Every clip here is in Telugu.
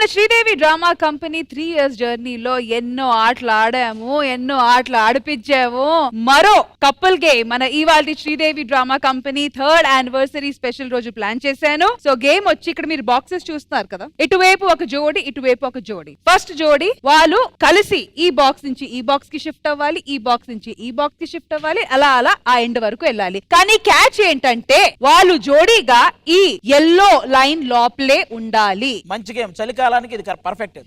మన శ్రీదేవి డ్రామా కంపెనీ 3 years జర్నీలో ఎన్నో ఆటలు ఆడాము, ఎన్నో ఆటలు ఆడిపించాము. మరో కపుల్ గేమ్ మన ఇవాల్టి Sridevi drama company 3rd anniversary special రోజు ప్లాన్ చేశాను. సో గేమ్ వచ్చి ఇక్కడ మీరు బాక్సెస్ చూస్తున్నారు కదా, ఇటువైపు ఒక జోడి, ఇటువైపు ఒక జోడి. ఫస్ట్ జోడి వాళ్ళు కలిసి ఈ బాక్స్ నుంచి ఈ బాక్స్ కి షిఫ్ట్ అవ్వాలి, ఈ బాక్స్ నుంచి ఈ బాక్స్ కి షిఫ్ట్ అవ్వాలి, అలా అలా ఆ ఎండ్ వరకు వెళ్ళాలి. కానీ క్యాచ్ ఏంటంటే వాళ్ళు జోడీగా ఈ ఎల్లో లైన్ లోపలే ఉండాలి. మంచి గేమ్, చలికాలానికి ఇది పర్ఫెక్ట్.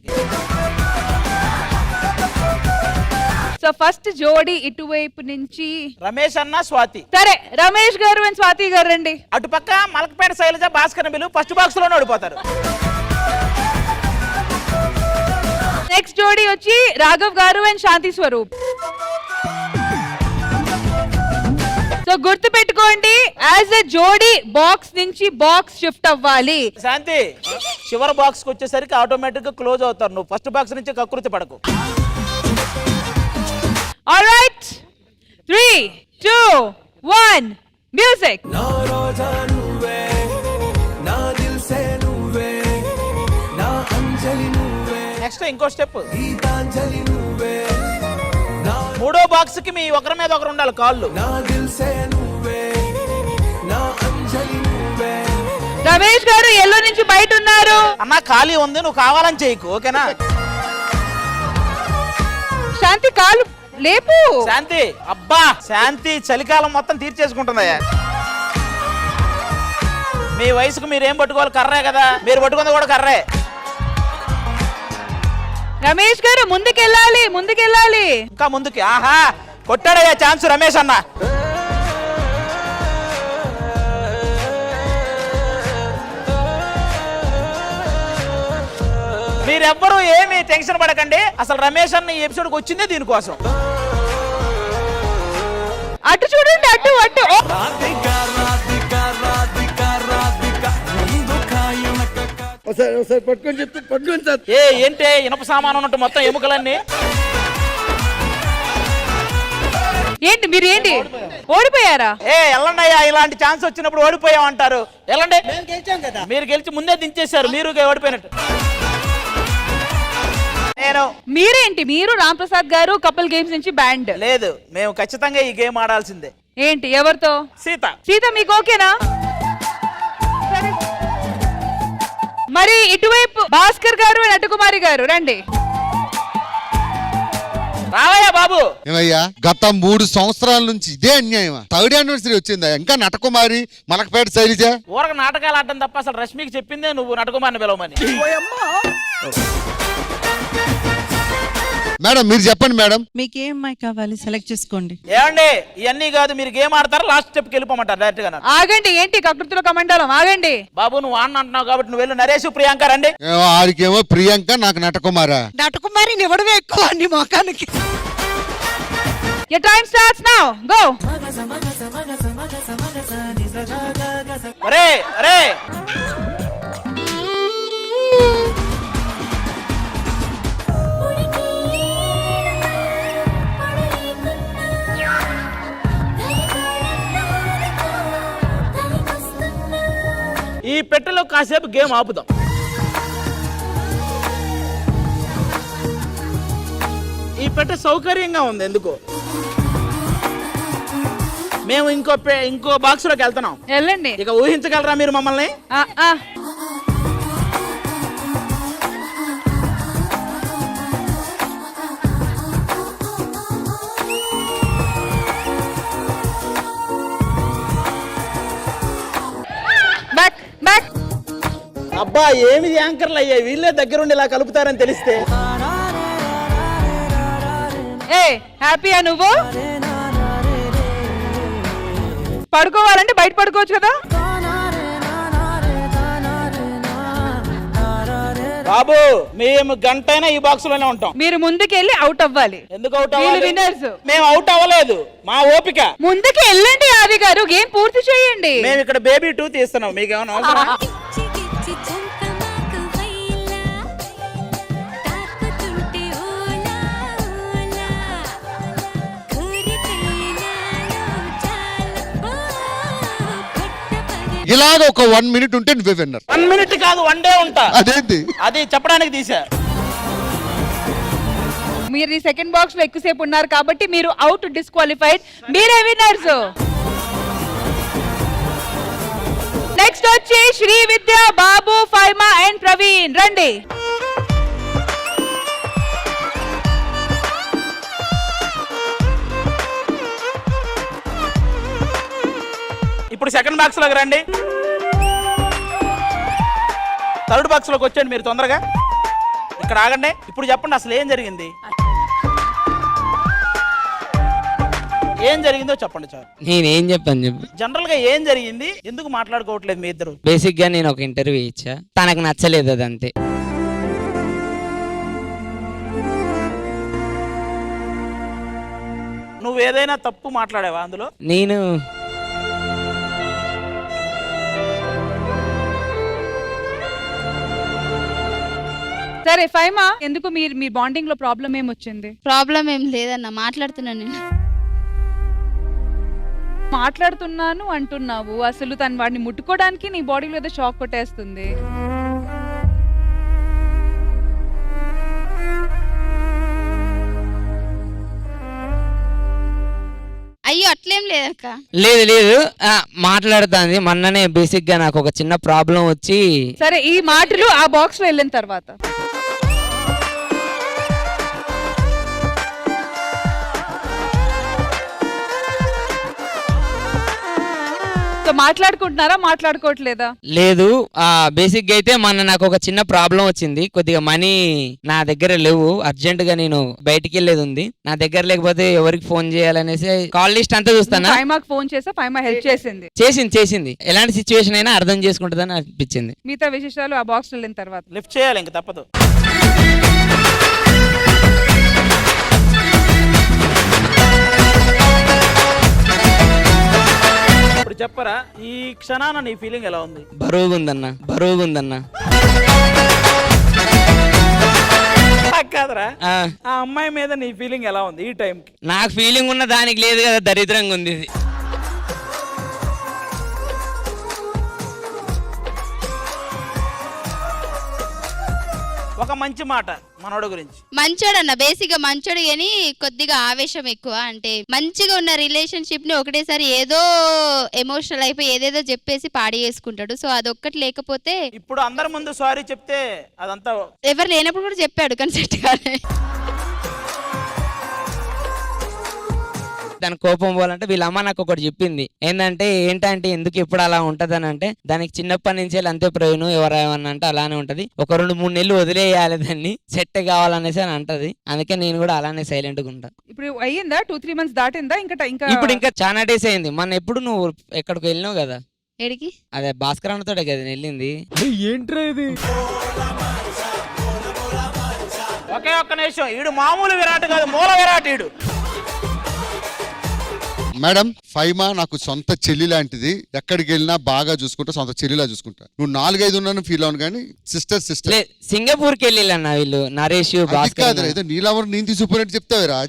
సో ఫస్ట్ జోడి ఇటువైపు నుంచి రమేష్ అన్న స్వాతి. సరే, రమేష్ గారు అండ్ స్వాతి గారు రండి. అటు పక్క Malakpet Shailaja Bhaskar bill first box లోనే ఓడిపోతారు. నెక్స్ట్ జోడి వచ్చి రాఘవ్ గారు అండ్ శాంతి స్వరూప్. సో గుర్తు పెట్టుకోండి, యాజ్ ఎ జోడి బాక్స్ నుంచి బాక్స్ షిఫ్ట్ అవ్వాలి. శాంతి చివరి బాక్స్ కి వచ్చేసరికి ఆటోమేటిక్ గా క్లోజ్ అవుతారు. నువ్వు ఫస్ట్ బాక్స్ నుంచి కకృతి పడకు. Alright, 3, 2, 1 music. నెక్స్ట్ ఇంకో స్టెప్. మూడో బాక్స్ కి మీ ఒకరి మీద ఒకరు ఉండాలి కాళ్ళు. రమేష్ గారు ఎల్లో నుంచి బయట ఉన్నారు. అన్న ఖాళీ ఉంది, నువ్వు కావాలని చేయకు, ఓకేనా? శాంతి కాలు లేపు. శాంతి, అబ్బా శాంతి చలికాలం మొత్తం తీర్చేసుకుంటుందయ్యా. మీ వయసుకు మీరేం పట్టుకోవాలి? కర్రే కదా, మీరు పట్టుకుంది కూడా కర్రే. రమేష్ గారు ముందుకెళ్ళాలి, ముందుకెళ్ళాలి, ఇంకా ముందుకి. ఆహా, కొట్టాడయ్యా ఛాన్స్ రమేష్ అన్న. మీరెవ్వరూ ఏమీ టెన్షన్ పడకండి, అసలు రమేష్ అన్న ఈ ఎపిసోడ్కి వచ్చిందే దీనికోసం. అటు చూడండి, అటు అటు. పట్టుకొని చెప్తే పట్టుకొని సార్. ఏంటి ఇనప సామాను ఉన్నట్టు మొత్తం ఎముకలన్నీ? ఏంటి మీరు ఏంటి ఓడిపోయారా? వెళ్ళండి అయ్యా, ఇలాంటి ఛాన్స్ వచ్చినప్పుడు ఓడిపోయామంటారు. వెళ్ళండి, మీరు గెలిచి ముందే దించేశారు, మీరు ఓడిపోయినట్టు. మీరేంటి, మీరు రామ్ ప్రసాద్ గారు కపుల్ గేమ్స్ నుంచి బ్యాండ్. లేదు, మేము ఖచ్చితంగా ఈ గేమ్ ఆడాల్సిందే. ఏంటి, ఎవరితో? సీత. సీత మీకు ఓకేనా? మరి ఇటువైపు భాస్కర్ గారు నటకుమారి గారు రండి. రావయ్యా బాబు. ఏమయ్యా, గత 3 సంవత్సరాల నుంచి ఇదే అన్యాయమా? 3rd anniversary వచ్చిందా? ఇంకా నటకుమారి, మలకపేట శైలజ ఊరక నాటకాలు ఆడటం తప్ప అసలు రష్మికి చెప్పిందే నువ్వు నటకుమారిని పిలవమని. మేడం మీరు చెప్పండి మేడం. మీకు ఏ అమ్మాయి కావాలి సెలెక్ట్ చేసుకోండి. ఏమండి, ఇవన్నీ కాదు, మీరు గేమ్ ఆడతారు, లాస్ట్ స్టెప్ కి వెళ్ళిపోమంటారు డైరెక్ట్ గా. ఆగండి, ఏంటి కకృతిలో కమండాలం, ఆగండి. బాబు నువ్వు ఆడిన అంటున్నావు కాబట్టి నువ్వు వెళ్ళు. నరేష్ ప్రియాంక రండి. ఆడికేమో ప్రియాంక, నాకు నటకుమారా. నటకుమారిని ఎవడవే ఎక్కువ అండి మొఖానికి. Your time starts now. Go. అరే అరే, ఈ పెట్టెలో కాసేపు గేమ్ ఆపుదాం. ఈ పెట్టె సౌకర్యంగా ఉంది ఎందుకో. మేము ఇంకో బాక్స్ లోకి వెళ్తున్నాం. వెళ్ళండి. ఇక ఊహించగలరా మీరు మమ్మల్ని? Back back. అబ్బా ఏమి యాంకర్లు అయ్యాయి, వీళ్ళే దగ్గరుండి ఇలా కలుపుతారని తెలిస్తే. హ్యాపీయా నువ్వు? పడుకోవాలంటే బయట పడుకోవచ్చు కదా. బాబు మేము గంటైనా ఈ బాక్స్ లోనే ఉంటాం. మీరు ముందుకెళ్ళి అవుట్ అవ్వాలి. ఎందుకు అవుట్ అవ్వాలి? విన్నర్స్. మేము అవుట్ అవ్వలేదు, మా ఓపిక. ముందుకు వెళ్ళండి ఆది గారు, గేమ్ పూర్తి చేయండి. మేము ఇక్కడ బేబీ 2 తీస్తున్నాం, మీకేమైనా అవసరం? ఇలాగ ఒక 1 minute ఉంటే నువ్వే విన్నర్. 1 minute కాదు 1 day ఉంటా. అదేంటి అది చెప్పడానికి తీసా. మీరు ఈ సెకండ్ బాక్స్ లో ఎక్కువసేపు ఉన్నారు కాబట్టి మీరు అవుట్, డిస్క్వాలిఫైడ్. మీరే విన్నర్స్. నెక్స్ట్ వచ్చి శ్రీ విద్య, బాబు, ఫైమా అండ్ ప్రవీణ్. రండి. ఇప్పుడు సెకండ్ బాక్స్ లోకి రండి. థర్డ్ బాక్స్ లోకి వచ్చేయండి మీరు తొందరగా. ఇక్కడ ఆగండి. ఇప్పుడు చెప్పండి అసలు ఏం జరిగింది, ఏం జరిగిందో చెప్పండి సార్. నేనేం చెప్పాను చెప్పు. జనరల్ గా ఏం జరిగింది, ఎందుకు మాట్లాడుకోవట్లేదు మీ ఇద్దరు? బేసిక్ గా నేను ఒక ఇంటర్వ్యూ ఇచ్చా, తనకు నచ్చలేదు అదంతే. నువ్వు ఏదైనా తప్పు మాట్లాడావా అందులో? నేను సరే ఫైమా, ఎందుకు మీ బాండింగ్ లో ప్రాబ్లం ఏమొచ్చింది? ప్రాబ్లం ఏం లేదన్న, మాట్లాడుతున్నాను నేను. మాట్లాడుతున్నాను అంటున్నావు, అసలు తను వాడిని ముట్టుకోవడానికి నీ బాడీలో ఏదో షాక్ కొట్టేస్తుంది. అయ్యో అట్లేం లేదక్క. లేదు లేదు మాట్లాడుతాంది. మొన్ననే బేసిక్ గా నాకు ఒక చిన్న ప్రాబ్లం వచ్చి. సరే, ఈ మాటలు ఆ బాక్స్ లో వెళ్ళిన తర్వాత మాట్లాడుకుంటున్నారా, మాట్లాడుకోవట్లేదా? లేదు, బేసిక్ గా అయితే మొన్న నాకు ఒక చిన్న ప్రాబ్లం వచ్చింది. కొద్దిగా మనీ నా దగ్గర లేవు, అర్జెంట్ గా నేను బయటికి వెళ్ళేది ఉంది. నా దగ్గర లేకపోతే ఎవరికి ఫోన్ చేయాలనేసి కాల్ లిస్ట్ అంతా చూస్తానా. ఫైమాకి ఫోన్ చేసా, ఫైమా హెల్ప్ చేసింది. చేసింది. ఎలాంటి సిచ్యువేషన్ అయినా అర్థం చేసుకుంటుందని అనిపించింది. మిగతా విశేషాలు ఆ బాక్స్ వెళ్ళిన తర్వాత లిఫ్ట్ చేయాలి, ఇంక తప్పదు. ఇప్పుడు చెప్పరా, ఈ క్షణాన నీ ఫీలింగ్ ఎలా ఉంది? బరువుగుందన్నా. కాదరా, ఆ అమ్మాయి మీద నీ ఫీలింగ్ ఎలా ఉంది ఈ టైంకి? నాకు ఫీలింగ్ ఉన్న దానికి లేదు కదా, దరిద్రంగా ఉంది ఇది. ఒక మంచి మాట మనోడు గురించి. మంచోడు అన్న, బేసిక్ గా మంచోడు కానీ కొద్దిగా ఆవేశం ఎక్కువ. అంటే మంచిగా ఉన్న రిలేషన్షిప్ ని ఒకటేసారి ఏదో ఎమోషనల్ అయిపోయి ఏదేదో చెప్పేసి పాడి చేసుకుంటాడు. సో అదొక్కటి లేకపోతే ఇప్పుడు అందరి ముందు సారీ చెప్తే అదంతా ఎవరు లేనప్పుడు కూడా చెప్పాడు కానీ సెట్ కాలే. దాని కోపం పోవాలంటే వీళ్ళ అమ్మ నాకు ఒకటి చెప్పింది. ఏంటంటే ఎందుకు ఇప్పుడు అలా ఉంటదని అంటే, దానికి చిన్నప్పటి నుంచి అంతే ప్రయోజనం. ఎవరేమన్నా అంటే అలానే ఉంటది, ఒక 2-3 నెలలు వదిలేయాలి, దాన్ని సెట్ కావాలనేసి అని అంటది. అందుకే నేను కూడా అలానే సైలెంట్ గా ఉంటా. ఇప్పుడు అయ్యిందా 2-3 months దాటిందా? ఇంకా చాలా డేస్ అయింది. మన ఎప్పుడు నువ్వు ఎక్కడికి వెళ్ళినావు కదా, ఎడికి? అదే భాస్కర్ అన్నతోటే కదా వెళ్ళింది. ఏంట్రా ఇది? ఒకే ఒక్క నిమిషం, ఈడు మామూలు విరాట్ కాదు, మూల విరాట్ ఈడు. మేడం, ఫైమా నాకు సొంత చెల్లి లాంటిది. ఎక్కడికి వెళ్ళినా బాగా చూసుకుంటా, సొంత చెల్లిలా చూసుకుంటా. నువ్వు 4-5 ఉన్నాను ఫీల్ అవును కానీ సిస్టర్ సింగపూర్ కి వెళ్ళిళ్ళన్న వీళ్ళు, నరేష్ భాస్కర్. ఏదో నీలవరం నేను తీసుకుపోయినట్టు చెప్తావురా.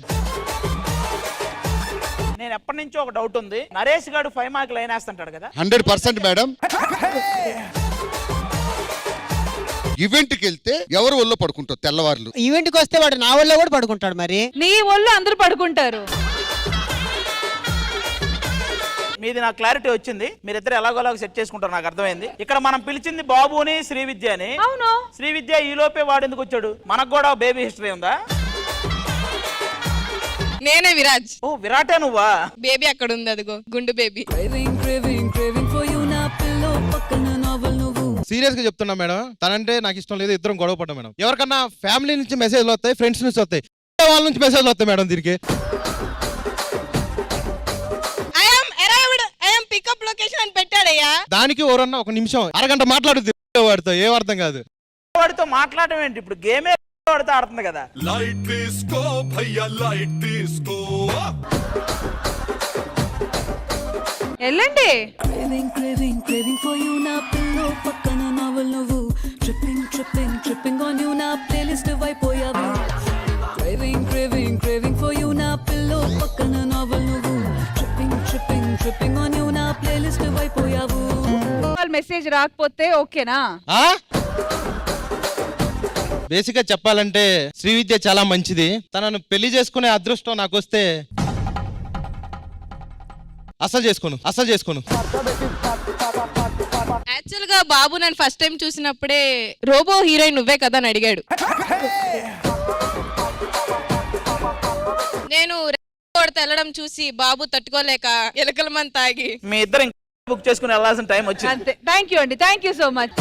నేను ఎప్పటి నుంచో ఒక డౌట్ ఉంది, నరేష్ గారు ఫైమాకి లైన్ వేస్తుంటాడు కదా. 100% మేడం. ఈవెంట్ కి వెళ్తే ఎవరు ఒళ్ళో పడుకుంటారు తెల్లవారులు. ఈవెంట్ కి వస్తే వాడు నా ఒళ్ళో కూడా పడుకుంటాడు. మరి నీ ఒళ్ళు అందరూ పడుకుంటారు. మీది నాకు క్లారిటీ వచ్చింది, మీరిద్దరు ఎలాగోలాగా సెట్ చేసుకుంటారు నాకు అర్థమైంది. ఇక్కడ మనం పిలిచింది బాబుని, శ్రీ విద్యని. అవును, శ్రీ విద్య ఈ లోపే వాడు ఎందుకు వచ్చాడు? మనకు కూడా బేబీ హిస్టరీ ఉందా? నేనే విరాజ్. ఓ విరాటే నువ్వా? బేబీ అక్కడ ఉంది, అదిగో గుండు బేబీ. సీరియస్ గా చెప్తున్నా మేడం, తనంటే నాకు ఇష్టం లేదు. ఇద్దరం గొడవ పడ్డా మేడం. ఎవరికన్నా ఫ్యామిలీ నుంచి మెసేజ్లు వస్తాయి, ఫ్రెండ్స్ నుంచి వస్తాయి, వాళ్ళ నుంచి మెసేజ్లు వస్తాయి మేడం. దీనికి పికప్ లొకేషన్ అని పెట్టాడయ్యా. దానికి ఎవరన్నా ఒక నిమిషం అరగంట మాట్లాడుద్ది వాడితో, ఏం అర్థం కాదు. వాడితో మాట్లాడడం ఏంటి? ఇప్పుడు గేమే వాడితో ఆడుతుంది కదా. లైట్ తీసుకో భయ్యా, లైట్ తీసుకో. వెళ్ళండి. Craving for you na pillow పక్కన novel నువ్వు tripping on you na playlist వైపోయావు. Craving for you na pillow పక్కన novel నువ్వు tripping on you na playlist వైపోయావు. మెసేజ్ రాకపోతే ఓకేనా? బేసిక్ గా చెప్పాలంటే శ్రీవిద్య చాలా మంచిది. తనను పెళ్లి చేసుకునే అదృష్టం నాకు వస్తే అసలు చేసుకోను. యాక్చువల్ గా బాబు నేను ఫస్ట్ టైం చూసినప్పుడే రోబో హీరోయిన్ నువ్వే కదా అని అడిగాడు. నేను వెళ్ళడం చూసి బాబు తట్టుకోలేక ఎలకల మంది తాగి మీ ఇద్దరు బుక్ చేసుకుని వెళ్ళాల్సిన టైం వచ్చింది. అంతే. థ్యాంక్ యూ అండి, థ్యాంక్ యూ సో మచ్.